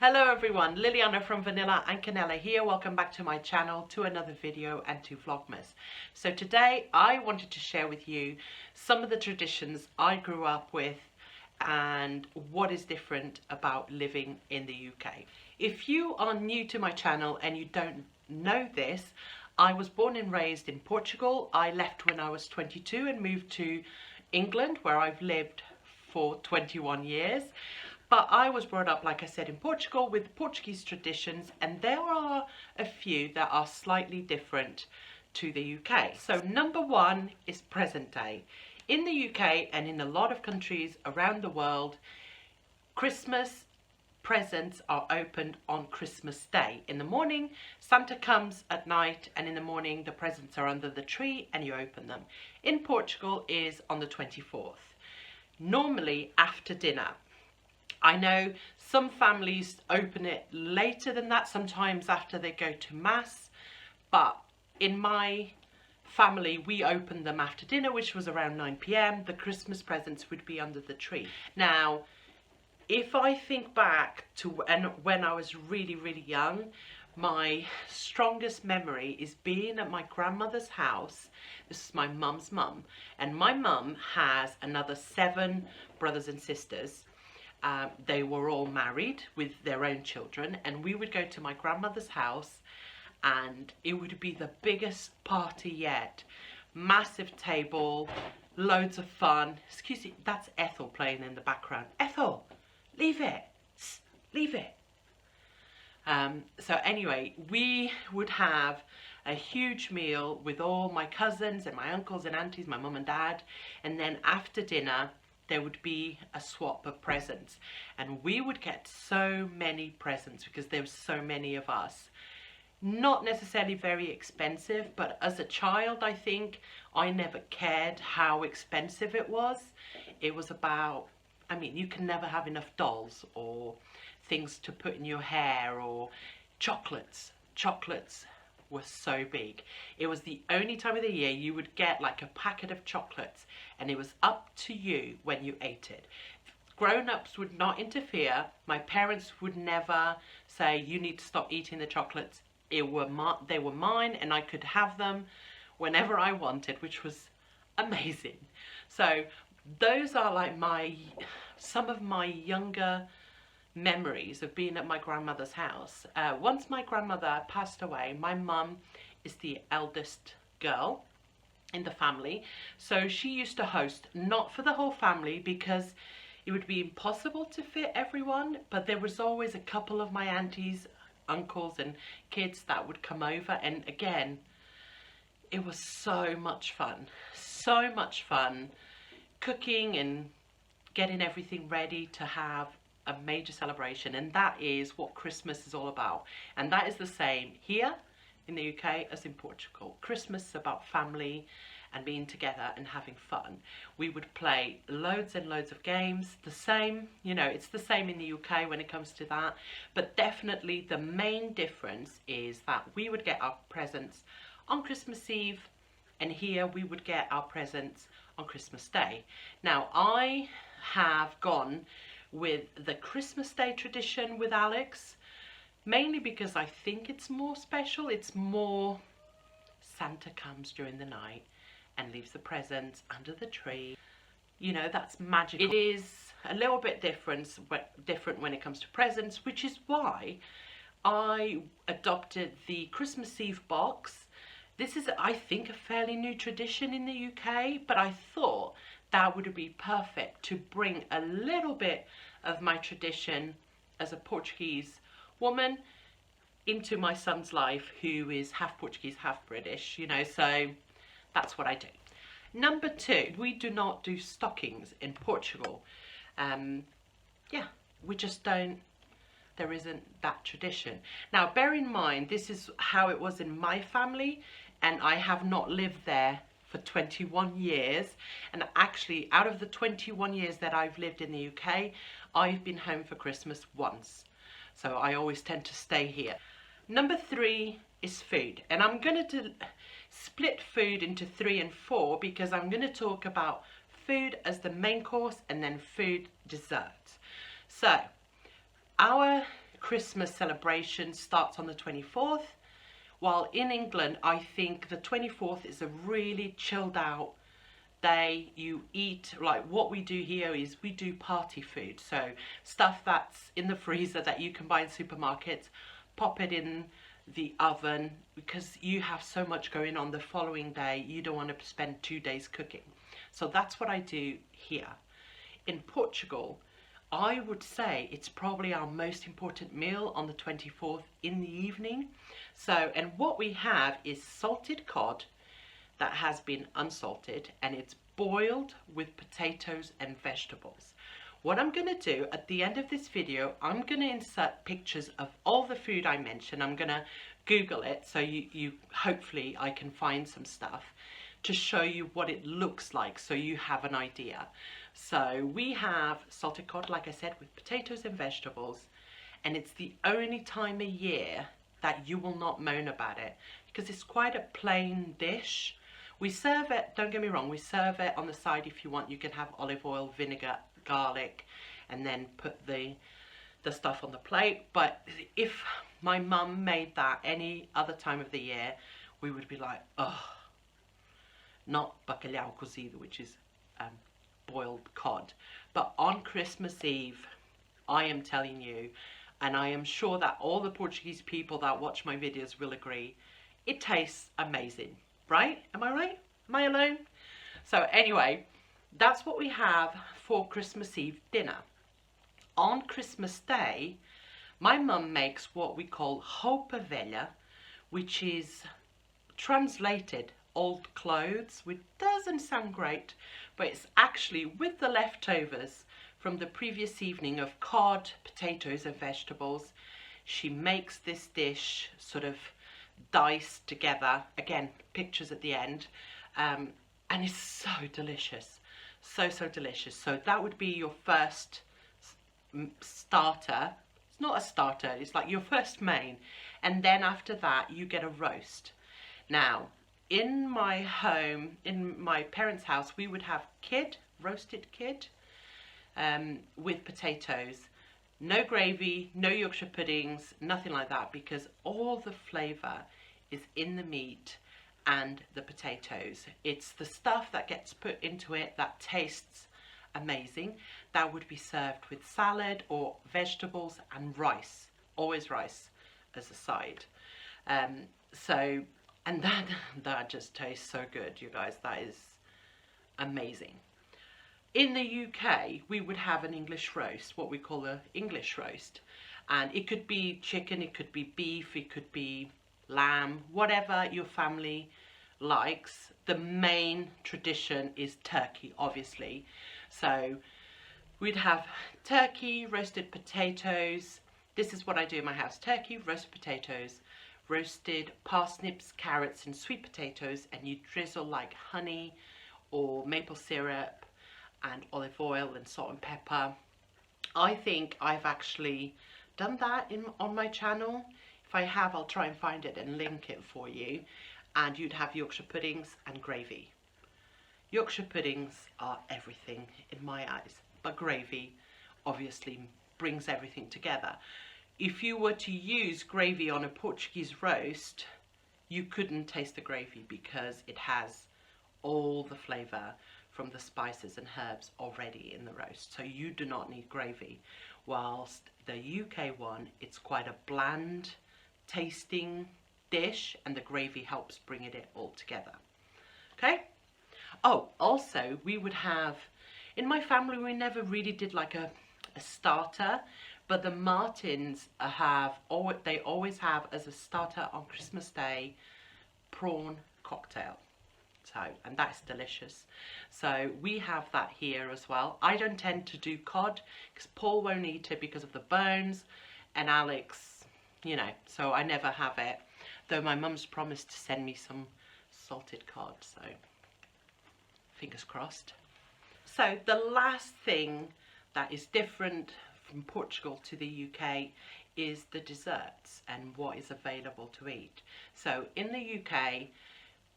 Hello everyone, Liliana from Vanillandcanela here. Welcome back to my channel, to another video and to Vlogmas. So today I wanted to share with you some of the traditions I grew up with and what is different about living in the UK. If you are new to my channel and you don't know this, I was born and raised in Portugal. I left when I was 22 and moved to England, where I've lived for 21 years. But I was brought up, like I said, in Portugal with Portuguese traditions, and there are a few that are slightly different to the UK. So number one is present day. In the UK and in a lot of countries around the world, Christmas presents are opened on Christmas Day. In the morning, Santa comes at night, and in the morning the presents are under the tree and you open them. In Portugal is on the 24th, normally after dinner. I know some families open it later than that, sometimes after they go to Mass, but in my family we opened them after dinner, which was around 9 p.m. The Christmas presents would be under the tree. Now, if I think back to when I was really young, my strongest memory is being at my grandmother's house. This is my mum's mum, and my mum has another 7 brothers and sisters. They were all married with their own children, and we would go to my grandmother's house and it would be the biggest party yet. Massive table, loads of fun. Excuse me, that's Ethel playing in the background. Ethel, leave it, leave it. So anyway, we would have a huge meal with all my cousins and my uncles and aunties, my mum and dad, and then after dinner there would be a swap of presents, and we would get so many presents because there were so many of us. Not necessarily very expensive, but as a child I think I never cared how expensive it was. It was about, I mean, you can never have enough dolls or things to put in your hair or chocolates. Chocolates were so big. It was the only time of the year you would get like a packet of chocolates, and it was up to you when you ate it. Grown-ups would not interfere. My parents would never say you need to stop eating the chocolates. They were mine and I could have them whenever I wanted, which was amazing. So those are like some of my younger memories of being at my grandmother's house. Once my grandmother passed away, my mum is the eldest girl in the family, so she used to host, not for the whole family because it would be impossible to fit everyone, but there was always a couple of my aunties, uncles and kids that would come over, and again it was so much fun cooking and getting everything ready to have a major celebration. And that is what Christmas is all about, and that is the same here in the UK as in Portugal. Christmas is about family and being together and having fun. We would play loads and loads of games, the same, you know, it's the same in the UK when it comes to that, but definitely the main difference is that we would get our presents on Christmas Eve, and here we would get our presents on Christmas Day. Now, I have gone with the Christmas Day tradition with Alex, mainly because I think it's more special. It's more Santa comes during the night and leaves the presents under the tree. You know, that's magical. It is a little bit different when it comes to presents, which is why I adopted the Christmas Eve box. This is, I think, a fairly new tradition in the UK, but I thought that would be perfect to bring a little bit of my tradition as a Portuguese woman into my son's life, who is half Portuguese, half British, you know, so that's what I do. Number 2, we do not do stockings in Portugal. Yeah, we just don't, there isn't that tradition. Now, bear in mind, this is how it was in my family, and I have not lived there for 21 years, and actually out of the 21 years that I've lived in the UK, I've been home for Christmas once, so I always tend to stay here. Number 3 is food, and I'm going to split food into 3 and 4 because I'm going to talk about food as the main course and then food desserts. So our Christmas celebration starts on the 24th, while in England I think the 24th is a really chilled out day. You eat, like what we do here is we do party food, so stuff that's in the freezer that you can buy in supermarkets, pop it in the oven, because you have so much going on the following day, you don't want to spend 2 days cooking. So that's what I do here. In Portugal, I would say it's probably our most important meal on the 24th in the evening. So, and what we have is salted cod that has been unsalted, and it's boiled with potatoes and vegetables. What I'm going to do at the end of this video, I'm going to insert pictures of all the food I mentioned. I'm going to Google it, so you hopefully I can find some stuff to show you what it looks like, so you have an idea. So we have salted cod, like I said, with potatoes and vegetables, and it's the only time of year that you will not moan about it, because it's quite a plain dish. We serve it, don't get me wrong, we serve it on the side if you want. You can have olive oil, vinegar, garlic, and then put the stuff on the plate. But if my mum made that any other time of the year, we would be like, oh, not bacalhau cozido, which is boiled cod. But on Christmas Eve, I am telling you, and I am sure that all the Portuguese people that watch my videos will agree, it tastes amazing. Right? Am I right? Am I alone? So anyway, that's what we have for Christmas Eve dinner. On Christmas Day, my mum makes what we call roupa velha, which is translated old clothes, which doesn't sound great, but it's actually with the leftovers from the previous evening of cod, potatoes and vegetables. She makes this dish sort of diced together, again pictures at the end, and it's so delicious, so delicious. So that would be your first starter. It's not a starter, it's like your first main, and then after that you get a roast. Now in my home, in my parents' house, we would have roasted kid with potatoes. No gravy, no Yorkshire puddings, nothing like that, because all the flavour is in the meat and the potatoes. It's the stuff that gets put into it that tastes amazing. That would be served with salad or vegetables and rice, always rice as a side. And that just tastes so good, you guys. That is amazing. In the UK, we would have an English roast, what we call an English roast. And it could be chicken, it could be beef, it could be lamb, whatever your family likes. The main tradition is turkey, obviously. So we'd have turkey, roasted potatoes. This is what I do in my house. Turkey, roasted potatoes, roasted parsnips, carrots and sweet potatoes, and you drizzle like honey or maple syrup and olive oil and salt and pepper. I think I've actually done that on my channel. If I have, I'll try and find it and link it for you. And you'd have Yorkshire puddings and gravy. Yorkshire puddings are everything in my eyes, but gravy obviously brings everything together. If you were to use gravy on a Portuguese roast, you couldn't taste the gravy because it has all the flavour from the spices and herbs already in the roast. So you do not need gravy. Whilst the UK one, it's quite a bland tasting dish, and the gravy helps bring it all together. Okay? Oh, also we would have, in my family we never really did like a starter, but the Martins they always have as a starter on Christmas Day prawn cocktail. So, and that's delicious. So we have that here as well. I don't tend to do cod because Paul won't eat it because of the bones, and Alex, you know, so I never have it. Though my mum's promised to send me some salted cod, so fingers crossed. So the last thing that is different from Portugal to the UK is the desserts and what is available to eat. So in the UK,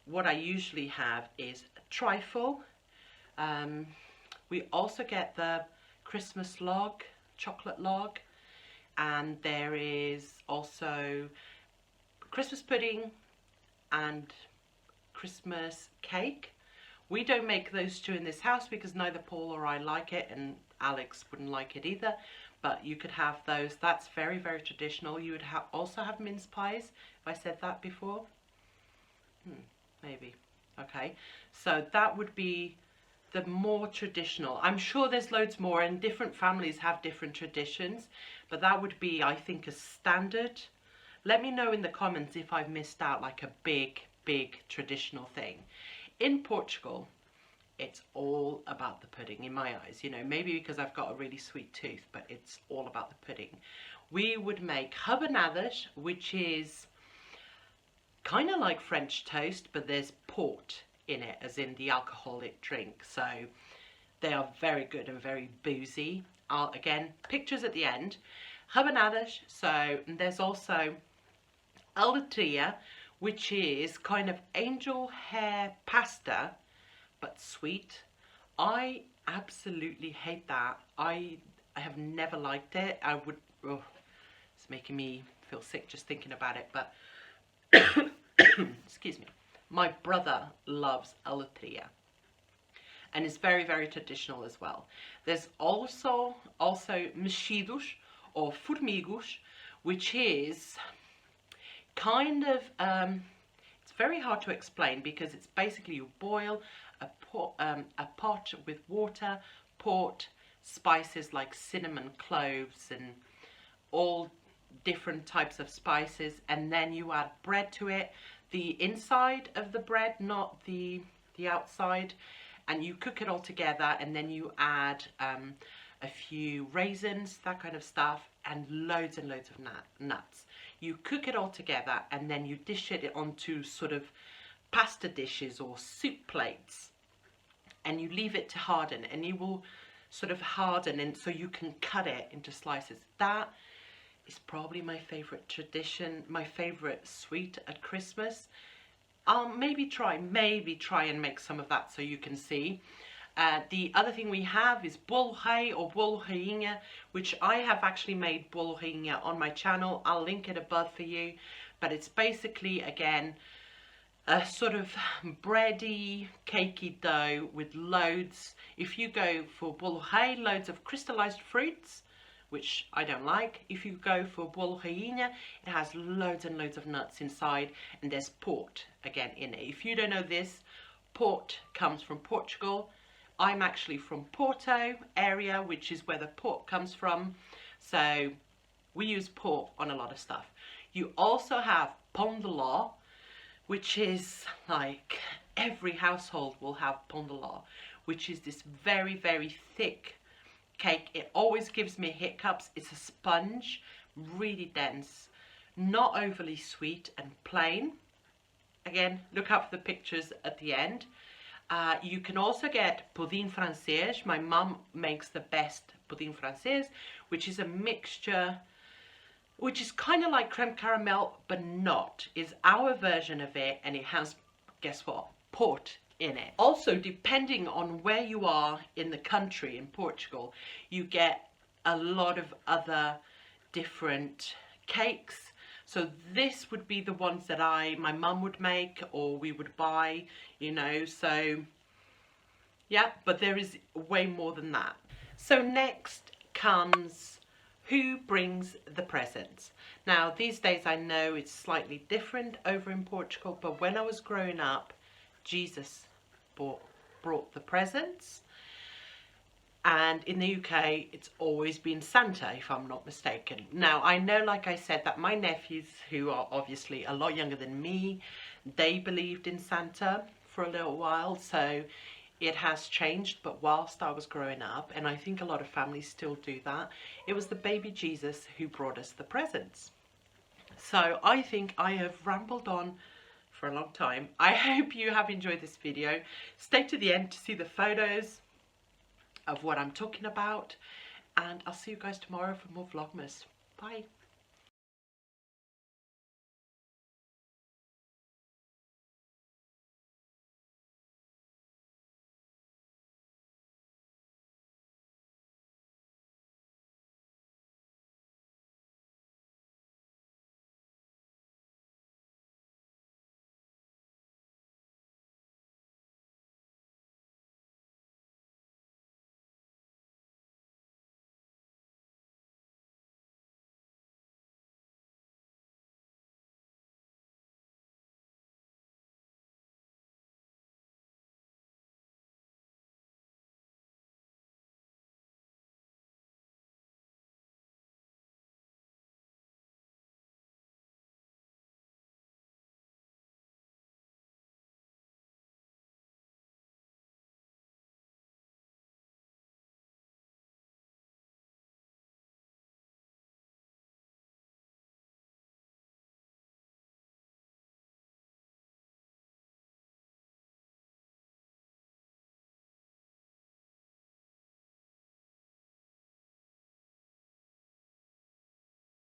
what I usually have is trifle. We also get the Christmas log, chocolate log, and there is also Christmas pudding and Christmas cake. We don't make those two in this house because neither Paul or I like it, and Alex wouldn't like it either, but you could have those. That's very, very traditional. You would also have mince pies, if I said that before. Maybe. Okay, so that would be the more traditional. I'm sure there's loads more, and different families have different traditions, but that would be, I think, a standard. Let me know in the comments if I've missed out like a big traditional thing. In Portugal, it's all about the pudding in my eyes. You know, maybe because I've got a really sweet tooth, but it's all about the pudding. We would make rabanadas, which is kind of like French toast, but there's port in it, as in the alcoholic drink. So they are very good and very boozy. Again, pictures at the end. Rabanadas. So there's also aletria, which is kind of angel hair pasta, but sweet. I absolutely hate that. I have never liked it. I would, it's making me feel sick just thinking about it, but excuse me. My brother loves aletria, and it's very, very traditional as well. There's also mexidos or formigos, which is kind of, it's very hard to explain because it's basically you boil a pot with water, port, spices like cinnamon, cloves, and all different types of spices, and then you add bread to it, the inside of the bread, not the outside, and you cook it all together, and then you add a few raisins, that kind of stuff, and loads of nuts. You cook it all together, and then you dish it onto sort of pasta dishes or soup plates, and you leave it to harden, and you will sort of harden, and so you can cut it into slices. That is probably my favorite tradition, my favorite sweet at Christmas. I'll maybe try and make some of that so you can see. The other thing we have is bolo rei or bolo rainha, which I have actually made bolo rainha on my channel. I'll link it above for you, but it's basically, again, a sort of bready, cakey dough with loads. If you go for bolo rei, loads of crystallized fruits, which I don't like. If you go for bolo rainha, it has loads and loads of nuts inside, and there's port again in it. If you don't know this, port comes from Portugal. I'm actually from Porto area, which is where the port comes from. So we use port on a lot of stuff. You also have pão de ló, which is like every household will have pão de ló, which is this very, very thick cake. It always gives me hiccups. It's a sponge, really dense, not overly sweet, and plain. Again, look out for the pictures at the end. You can also get pudding francês. My mum makes the best pudding francês, which is a mixture, which is kind of like creme caramel, but not. It's our version of it, and it has, guess what, port in it. Also, depending on where you are in the country, in Portugal, you get a lot of other different cakes. So this would be the ones that my mum would make, or we would buy, you know, so yeah, but there is way more than that. So next comes who brings the presents. Now these days I know it's slightly different over in Portugal, but when I was growing up, Jesus brought the presents. And in the UK, it's always been Santa, if I'm not mistaken. Now, I know, like I said, that my nephews, who are obviously a lot younger than me, they believed in Santa for a little while. So it has changed. But whilst I was growing up, and I think a lot of families still do that, it was the baby Jesus who brought us the presents. So I think I have rambled on for a long time. I hope you have enjoyed this video. Stay to the end to see the photos of what I'm talking about, and I'll see you guys tomorrow for more Vlogmas. Bye.